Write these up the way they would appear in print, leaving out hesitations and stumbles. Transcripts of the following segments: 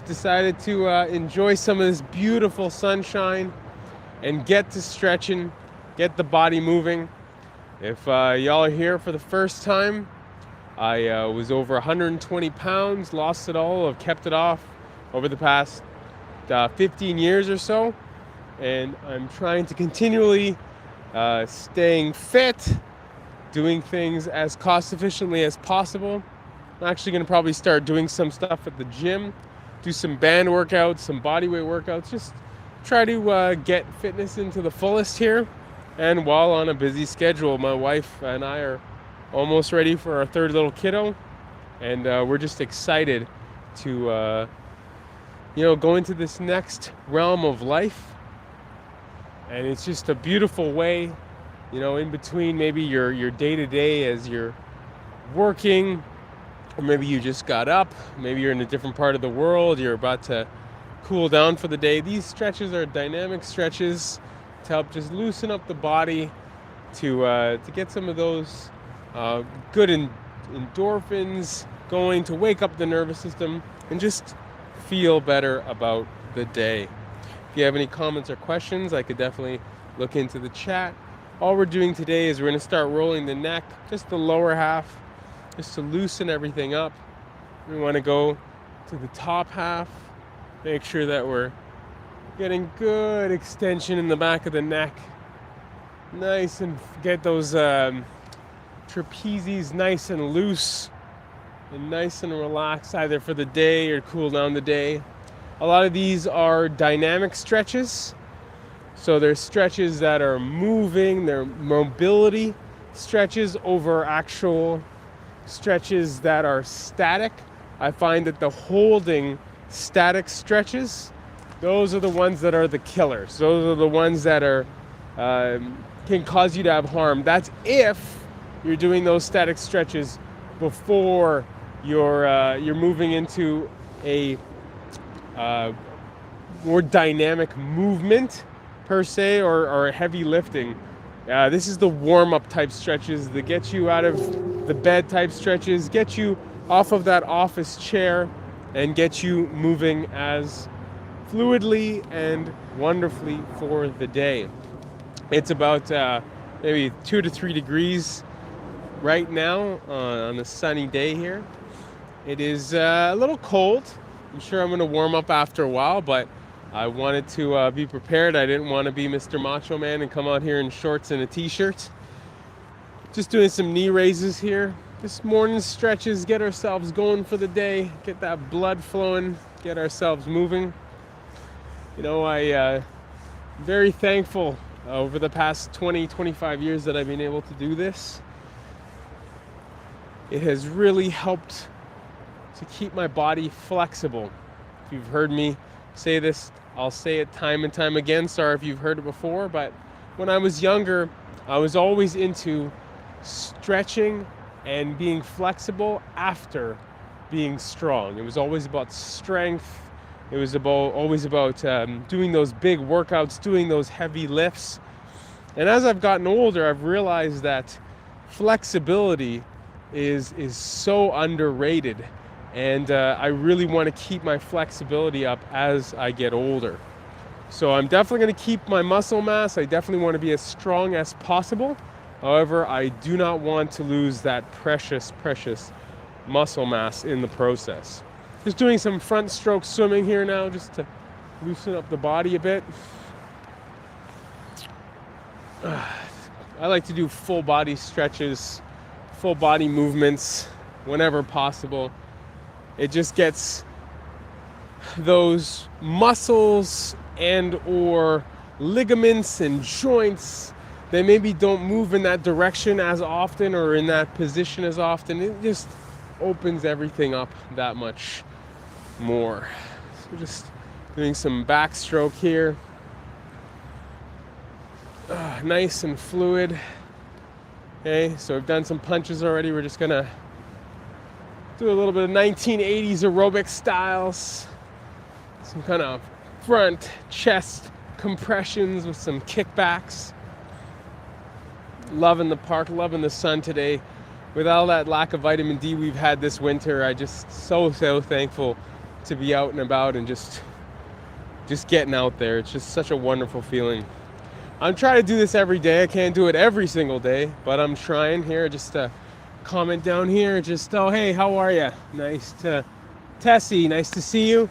just decided to enjoy some of this beautiful sunshine and get to stretching, get the body moving. If y'all are here for the first time, I was over 120 pounds, lost it all, I've kept it off over the past 15 years or so, and I'm trying to continually staying fit, doing things as cost efficiently as possible. I'm actually going to probably start doing some stuff at the gym, do some band workouts, some body weight workouts, just try to get fitness into the fullest here. And while on a busy schedule, my wife and I are almost ready for our third little kiddo, and we're just excited to go into this next realm of life. And it's just a beautiful way, in between maybe your day-to-day as you're working, or maybe you just got up, maybe you're in a different part of the world, you're about to cool down for the day. These stretches are dynamic stretches to help just loosen up the body, to get some of those good endorphins going, to wake up the nervous system and just feel better about the day. If you have any comments or questions, I could definitely look into the chat. All we're doing today is we're going to start rolling the neck, just the lower half, just to loosen everything up. We want to go to the top half, make sure that we're getting good extension in the back of the neck. Nice, and get those trapezies nice and loose and nice and relaxed, either for the day or cool down the day. A lot of these are dynamic stretches. So there's stretches that are moving, they're mobility stretches over actual stretches that are static. I find that the holding static stretches, those are the ones that are the killers. Those are the ones that are can cause you to have harm. That's if you're doing those static stretches before you're moving into a more dynamic movement per se, or heavy lifting. This is the warm-up type stretches that get you out of the bed type stretches, get you off of that office chair, and get you moving as fluidly and wonderfully for the day. It's about maybe 2 to 3 degrees right now on a sunny day here. It is a little cold. I'm sure I'm going to warm up after a while, but I wanted to be prepared. I didn't want to be Mr. Macho Man and come out here in shorts and a t-shirt. Just doing some knee raises here. This morning stretches, get ourselves going for the day, get that blood flowing, get ourselves moving. I'm very thankful over the past 20, 25 years that I've been able to do this. It has really helped to keep my body flexible. If you've heard me say this, I'll say it time and time again. Sorry if you've heard it before, but when I was younger, I was always into stretching and being flexible after being strong. It was always about strength. It was always about doing those big workouts, doing those heavy lifts. And as I've gotten older, I've realized that flexibility is so underrated. And I really want to keep my flexibility up as I get older. So I'm definitely going to keep my muscle mass. I definitely want to be as strong as possible. However, I do not want to lose that precious, precious muscle mass in the process. Just doing some front stroke swimming here now, just to loosen up the body a bit. I like to do full body stretches, full body movements whenever possible. It just gets those muscles and or ligaments and joints that maybe don't move in that direction as often or in that position as often. It just opens everything up that much more. So just doing some backstroke here. Nice and fluid. Okay, so we've done some punches already. We're just gonna do a little bit of 1980s aerobic styles. Some kind of front chest compressions with some kickbacks. Loving the park, loving the sun today. With all that lack of vitamin D we've had this winter, I just so thankful to be out and about and just getting out there. It's just such a wonderful feeling. I'm trying to do this every day. I can't do it every single day, but I'm trying here. Just comment down here. Just, oh, hey, how are you? Nice to, Tessie, nice to see you.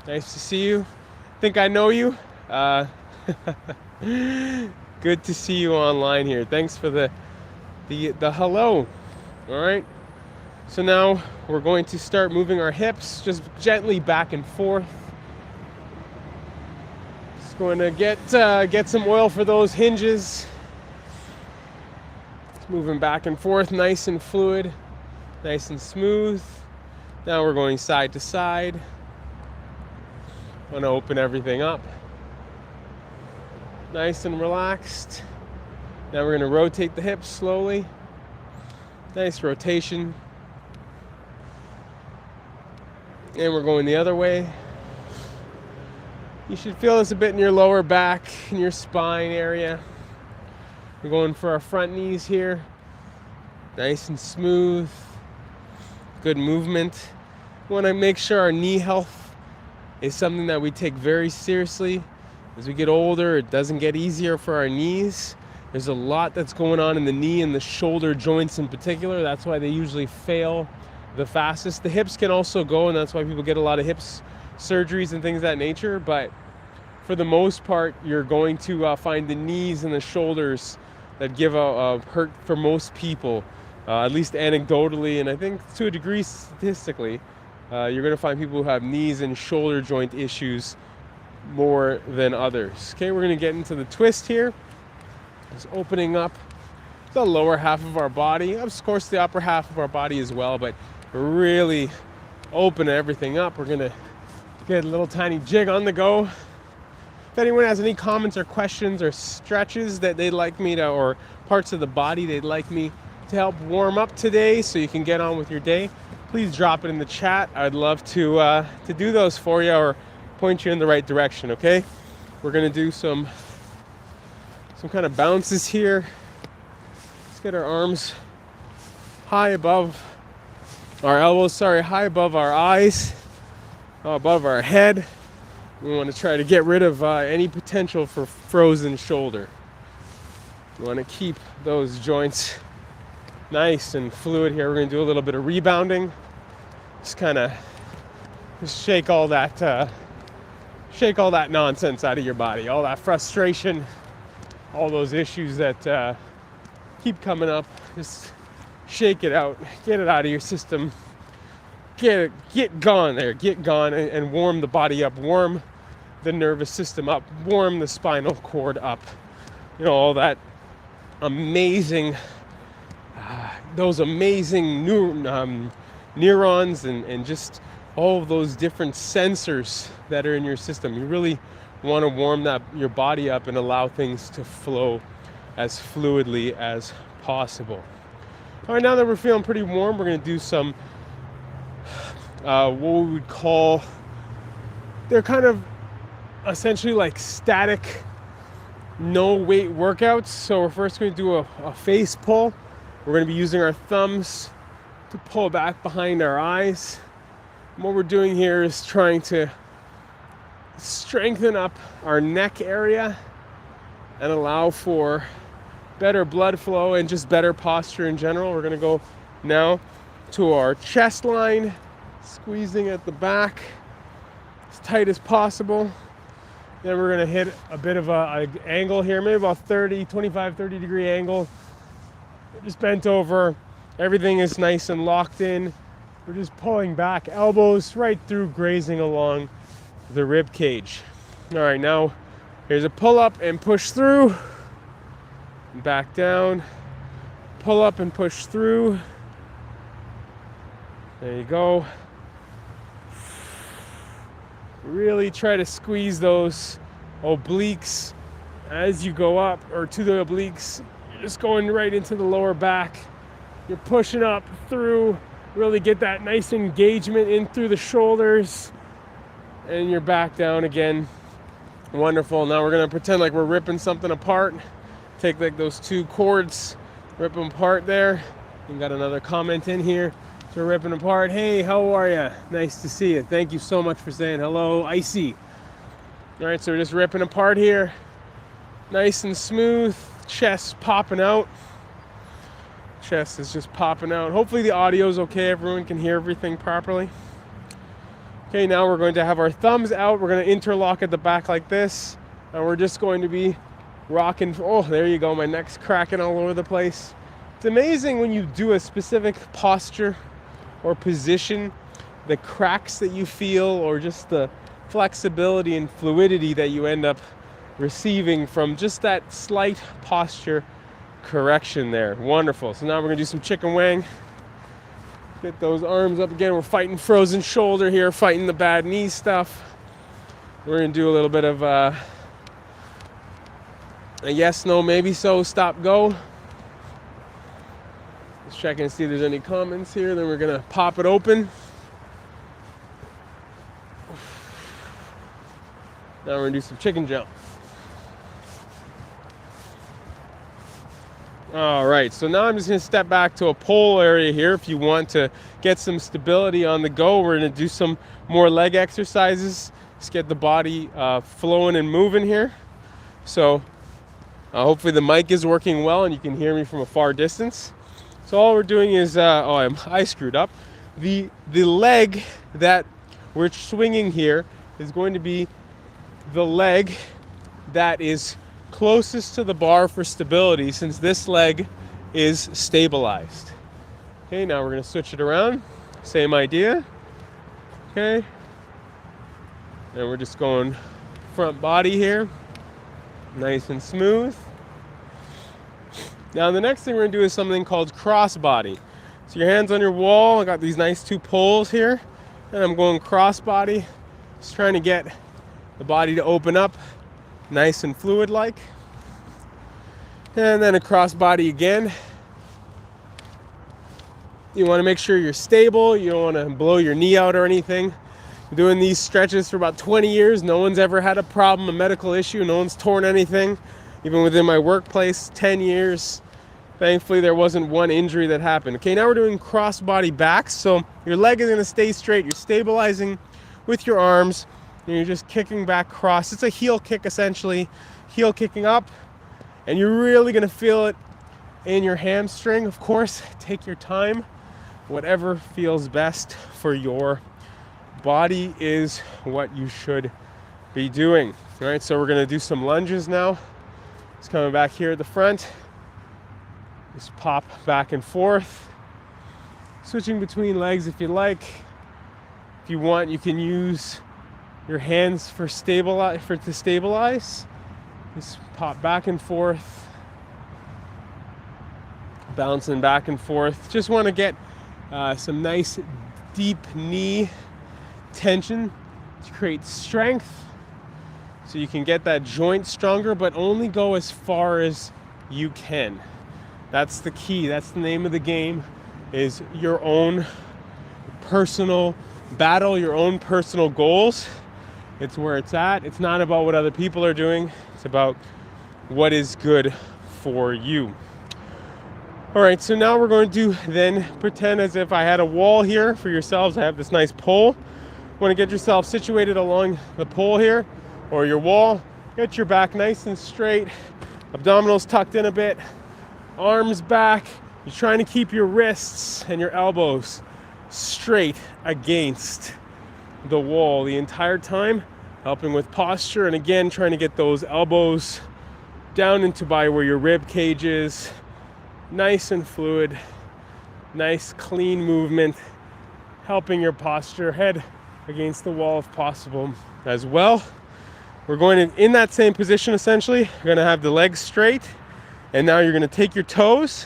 Nice to see you. Think I know you. Good to see you online here. Thanks for the hello. All right. So now we're going to start moving our hips just gently back and forth. Just going to get some oil for those hinges. Just moving back and forth, nice and fluid, nice and smooth. Now we're going side to side. Want to open everything up. Nice and relaxed. Now we're going to rotate the hips slowly. Nice rotation. And we're going the other way. You should feel this a bit in your lower back, in your spine area. We're going for our front knees here. Nice and smooth. Good movement. We want to make sure our knee health is something that we take very seriously. As we get older, it doesn't get easier for our knees. There's a lot that's going on in the knee and the shoulder joints in particular. That's why they usually fail the fastest. The hips can also go, and that's why people get a lot of hips surgeries and things of that nature. But for the most part, you're going to find the knees and the shoulders that give a hurt for most people, at least anecdotally, and I think to a degree statistically. You're going to find people who have knees and shoulder joint issues more than others. Okay, we're going to get into the twist here. Just opening up the lower half of our body, of course the upper half of our body as well, but really open everything up. We're going to get a little tiny jig on the go. If anyone has any comments or questions or stretches that they'd like me to, or parts of the body they'd like me to help warm up today so you can get on with your day, please drop it in the chat. I'd love to do those for you or point you in the right direction, okay? We're going to do some kind of bounces here. Let's get our arms high above our elbows, high above our eyes, above our head. We want to try to get rid of any potential for frozen shoulder. We want to keep those joints nice and fluid here. We're going to do a little bit of rebounding. Just kind of shake all that nonsense out of your body, all that frustration, all those issues that keep coming up. Just shake it out, get it out of your system, get gone there, get gone, and warm the body up, warm the nervous system up, warm the spinal cord up. You know, all that amazing, those amazing neurons and just all of those different sensors that are in your system. You really want to warm your body up and allow things to flow as fluidly as possible. All right, now that we're feeling pretty warm, we're going to do some what we would call, they're kind of essentially like static, no weight workouts. So we're first going to do a face pull. We're going to be using our thumbs to pull back behind our eyes. And what we're doing here is trying to strengthen up our neck area and allow for better blood flow and just better posture in general. We're going to go now to our chest line, squeezing at the back as tight as possible. Then we're going to hit a bit of an angle here, maybe about 25, 30 degree angle. Just bent over. Everything is nice and locked in. We're just pulling back, elbows right through, grazing along the rib cage. All right, now here's a pull up and push through. Back down. Pull up and push through. There you go. Really try to squeeze those obliques as you go up, or to the obliques. You're just going right into the lower back. You're pushing up through. Really get that nice engagement in through the shoulders. And you're back down again. Wonderful. Now we're going to pretend like we're ripping something apart. Take like those two cords, rip them apart there. We got another comment in here. So we're ripping apart. Hey, how are you? Nice to see you. Thank you so much for saying hello, Icy. All right, so we're just ripping apart here. Nice and smooth. Chest popping out. Chest is just popping out. Hopefully the audio is okay. Everyone can hear everything properly. Okay, now we're going to have our thumbs out. We're going to interlock at the back like this. And we're just going to be rocking. Oh, there you go. My neck's cracking all over the place. It's amazing when you do a specific posture or position, the cracks that you feel, or just the flexibility and fluidity that you end up receiving from just that slight posture correction there. Wonderful. So now we're gonna do some chicken wing. Get those arms up again. We're fighting frozen shoulder here, fighting the bad knee stuff. We're gonna do a little bit of a yes, no, maybe so, stop, go. Let's check and see if there's any comments here. Then we're gonna pop it open. Now we're gonna do some chicken jump. All right, so now I'm just gonna step back to a pole area here. If you want to get some stability on the go, we're gonna do some more leg exercises. Just get the body flowing and moving here. So hopefully the mic is working well and you can hear me from a far distance. So all we're doing is, I screwed up. The leg that we're swinging here is going to be the leg that is closest to the bar for stability, since this leg is stabilized. Okay, now we're going to switch it around. Same idea. Okay. And we're just going front body here. Nice and smooth. Now the next thing we're going to do is something called cross body. So your hands on your wall. I got these nice two poles here. And I'm going cross body. Just trying to get the body to open up nice and fluid like. And then a cross body again. You want to make sure you're stable. You don't want to blow your knee out or anything. I'm doing these stretches for about 20 years. No one's ever had a problem, a medical issue. No one's torn anything. Even within my workplace, 10 years. Thankfully, there wasn't one injury that happened. Okay, now we're doing cross body backs. So your leg is going to stay straight. You're stabilizing with your arms. And you're just kicking back cross. It's a heel kick essentially. Heel kicking up. And you're really going to feel it in your hamstring. Of course, take your time. Whatever feels best for your body is what you should be doing. All right, so we're going to do some lunges now. Just coming back here at the front. Just pop back and forth. Switching between legs if you like. If you want, you can use your hands to stabilize. Just pop back and forth. Bouncing back and forth. Just want to get some nice deep knee tension to create strength so you can get that joint stronger, but only go as far as you can. That's the key. That's the name of the game, is your own personal battle, your own personal goals. It's where it's at. It's not about what other people are doing. It's about what is good for you. All right, so now we're going to then pretend as if I had a wall here for yourselves. I have this nice pole. You want to get yourself situated along the pole here or your wall. Get your back nice and straight. Abdominals tucked in a bit. Arms back. You're trying to keep your wrists and your elbows straight against the wall the entire time, helping with posture, and again trying to get those elbows down into by where your rib cage is. Nice and fluid, nice clean movement, helping your posture, head against the wall if possible as well. We're going to, in that same position essentially, you're going to have the legs straight, and now you're going to take your toes,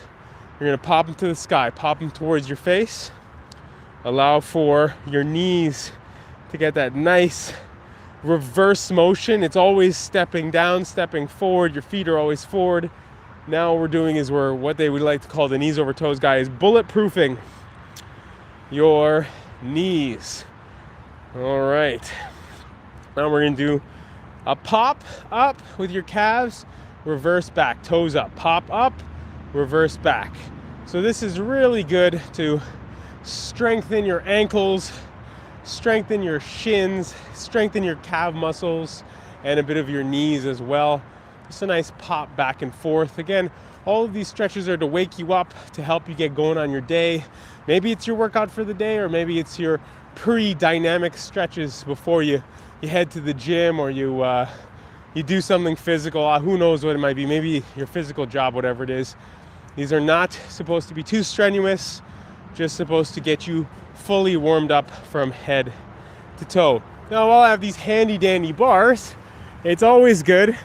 you're going to pop them to the sky, pop them towards your face. Allow for your knees to get that nice reverse motion. It's always stepping down, stepping forward. Your feet are always forward. Now what we're doing is what they would like to call the knees over toes guy is bulletproofing your knees. All right. Now we're going to do a pop up with your calves, reverse back, toes up, pop up, reverse back. So this is really good to strengthen your ankles, strengthen your shins, strengthen your calf muscles, and a bit of your knees as well. Just a nice pop back and forth. Again, all of these stretches are to wake you up, to help you get going on your day. Maybe it's your workout for the day, or maybe it's your pre-dynamic stretches before you head to the gym, or you do something physical. Who knows what it might be? Maybe your physical job, whatever it is. These are not supposed to be too strenuous, just supposed to get you fully warmed up from head to toe. Now, while I have these handy dandy bars, it's always good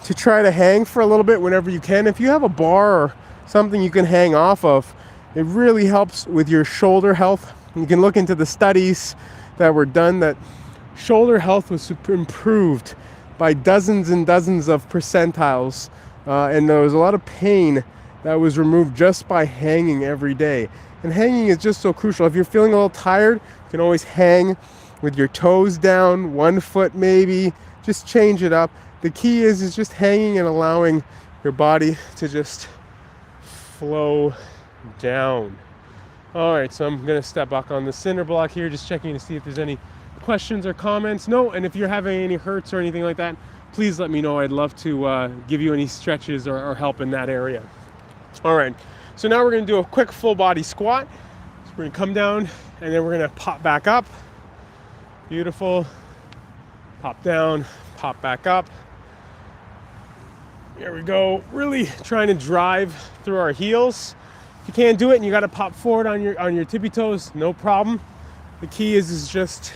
to try to hang for a little bit whenever you can. If you have a bar or something you can hang off of, it really helps with your shoulder health. You can look into the studies that were done that shoulder health was improved by dozens and dozens of percentiles, and there was a lot of pain that was removed just by hanging every day. And hanging is just so crucial. If you're feeling a little tired, you can always hang with your toes down, 1 foot maybe, just change it up. The key is just hanging and allowing your body to just flow down. All right, so I'm gonna step back on the cinder block here, just checking to see if there's any questions or comments. No, and if you're having any hurts or anything like that, please let me know. I'd love to give you any stretches or help in that area. All right, so now we're gonna do a quick full body squat. So we're gonna come down and then we're gonna pop back up. Beautiful. Pop down, pop back up. There we go. Really trying to drive through our heels. If you can't do it and you got to pop forward on your tippy toes, no problem. The key is just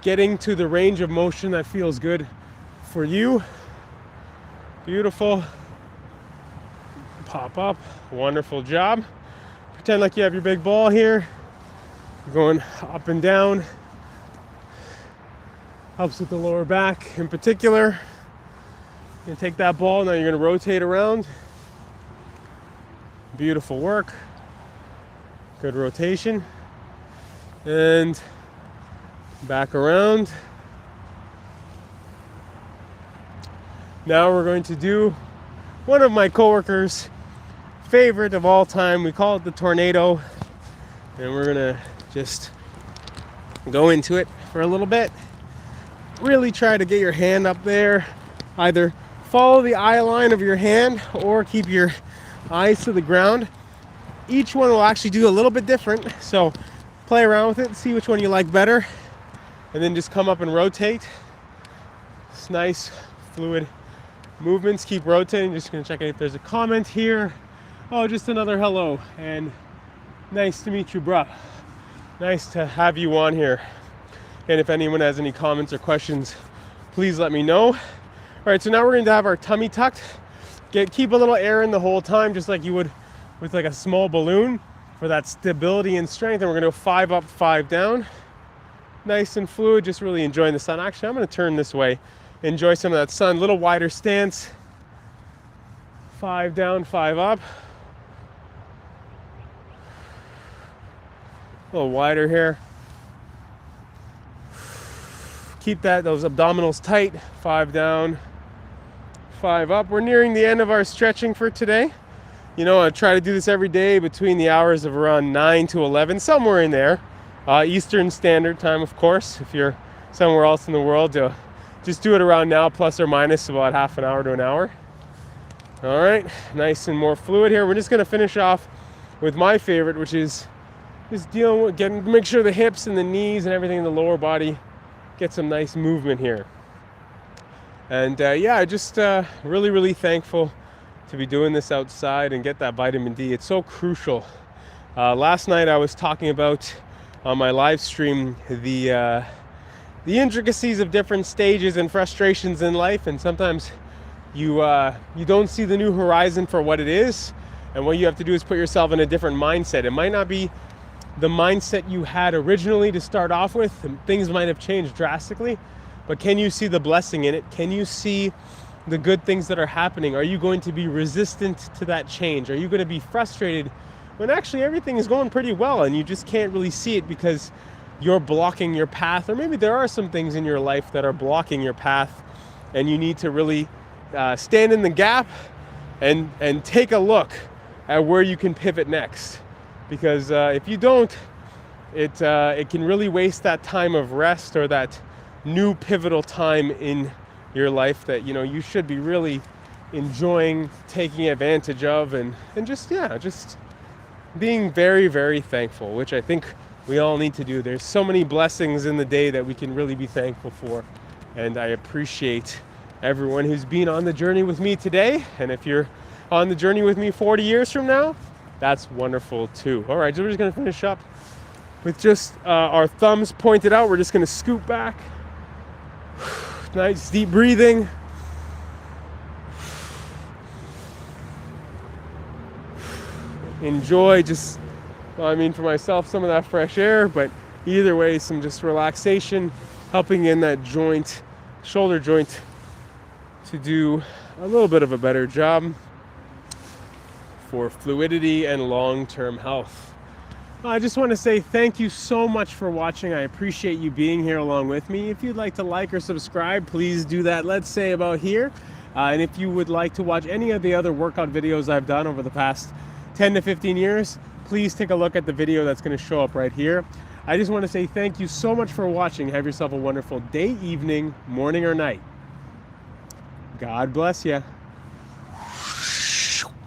getting to the range of motion that feels good for you. Beautiful. Pop up. Wonderful job. Pretend like you have your big ball here. You're going up and down. Helps with the lower back in particular. You're gonna take that ball, now you're gonna rotate around. Beautiful work. Good rotation. And back around. Now we're going to do one of my coworkers' favorite of all time. We call it the tornado. And we're gonna just go into it for a little bit. Really try to get your hand up there. Either follow the eye line of your hand or keep your eyes to the ground. Each one will actually do a little bit different, so play around with it, see which one you like better, and then just come up and rotate. It's nice, fluid movements. Keep rotating. Just gonna check if there's a comment here. Oh, just another hello, and nice to meet you, bruh. Nice to have you on here. And if anyone has any comments or questions, please let me know. All right, so now we're going to have our tummy tucked. Keep a little air in the whole time, just like you would with like a small balloon for that stability and strength. And we're going to go 5 up, 5 down. Nice and fluid, just really enjoying the sun. Actually, I'm going to turn this way. Enjoy some of that sun. Little wider stance. 5 down, 5 up. A little wider here. Keep those abdominals tight. 5 down, 5 up. We're nearing the end of our stretching for today. You know, I try to do this every day between the hours of around 9 to 11, somewhere in there. Eastern Standard Time, of course. If you're somewhere else in the world, just do it around now, plus or minus about half an hour to an hour. All right, nice and more fluid here. We're just gonna finish off with my favorite, which is just dealing with make sure the hips and the knees and everything in the lower body get some nice movement here. And yeah, just really thankful to be doing this outside and get that vitamin D. It's so crucial. Last night I was talking about on my live stream the intricacies of different stages and frustrations in life, and sometimes you don't see the new horizon for what it is, and what you have to do is put yourself in a different mindset. It might not be the mindset you had originally to start off with, and things might have changed drastically, but can you see the blessing in it? Can you see the good things that are happening? Are you going to be resistant to that change? Are you going to be frustrated when actually everything is going pretty well and you just can't really see it because you're blocking your path? Or maybe there are some things in your life that are blocking your path and you need to really stand in the gap and take a look at where you can pivot next. Because if you don't, it can really waste that time of rest or that new pivotal time in your life that you should be really enjoying, taking advantage of, and just being very, very thankful, which I think we all need to do. There's so many blessings in the day that we can really be thankful for, and I appreciate everyone who's been on the journey with me today. And if you're on the journey with me 40 years from now, that's wonderful too. All right, so we're just gonna finish up with just our thumbs pointed out. We're just gonna scoot back. Nice deep breathing. Enjoy for myself, some of that fresh air, but either way, some just relaxation, helping in that joint, shoulder joint, to do a little bit of a better job for fluidity and long-term health. I just want to say thank you so much for watching. I appreciate you being here along with me. If you'd like to like or subscribe, please do that. Let's say about here. And if you would like to watch any of the other workout videos I've done over the past 10 to 15 years, please take a look at the video that's going to show up right here. I just want to say thank you so much for watching. Have yourself a wonderful day, evening, morning, or night. God bless you.